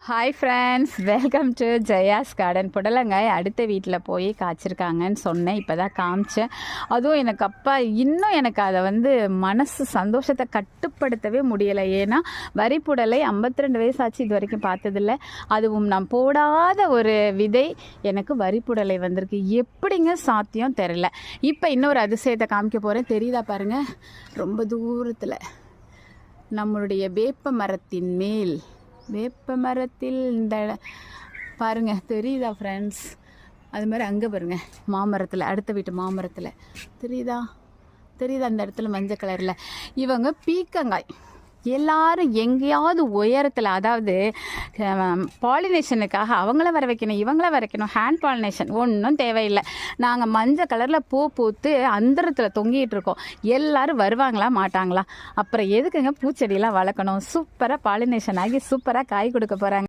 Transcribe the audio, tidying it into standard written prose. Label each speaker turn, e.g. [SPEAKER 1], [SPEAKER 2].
[SPEAKER 1] Hi friends, welcome to Jaya's garden. புடலங்காய் அடுத்த வீட்டில் போய் காய்ச்சிருக்காங்கன்னு சொன்னேன், இப்போ தான் காமிச்சேன். அதுவும் எனக்கு அப்பா இன்னும் எனக்கு அதை மனசு சந்தோஷத்தை கட்டுப்படுத்தவே முடியலை. ஏன்னா வரி புடலை 52 வயசாச்சு, இது வரைக்கும் பார்த்ததில்ல. அதுவும் நான் போடாத ஒரு விதை எனக்கு வரி புடலை வந்திருக்கு. எப்படிங்க சாத்தியம் தெரில. இப்போ இன்னொரு அதிசயத்தை காமிக்க போகிறேன். தெரியுதா பாருங்கள், ரொம்ப தூரத்தில் நம்மளுடைய வேப்ப மரத்தின் மேல், வேப்ப மரத்தில் இந்த பாருங்கள், தெரியுதா ஃப்ரெண்ட்ஸ்? அது மாதிரி அங்கே பாருங்கள், மாமரத்தில், அடுத்த வீட்டு மாமரத்தில் தெரியுதா அந்த இடத்துல மஞ்சள் கலரில் இவங்க பீக்கங்காய். எல்லாரும் எங்கேயாவது உயரத்தில், அதாவது பாலினேஷனுக்காக அவங்கள வர வைக்கணும், இவங்கள வர வைக்கணும். ஹேண்ட் பாலினேஷன் ஒன்றும் தேவையில்லை. நாங்கள் மஞ்சள் கலரில் பூ பூத்து அந்தரத்தில் தொங்கிட்டு இருக்கோம். எல்லாரும் வருவாங்களா மாட்டாங்களா? அப்புறம் எதுக்குங்க பூச்செடியெல்லாம் வளர்க்கணும்? சூப்பராக பாலினேஷன் ஆகி சூப்பராக காய் கொடுக்க போகிறாங்க.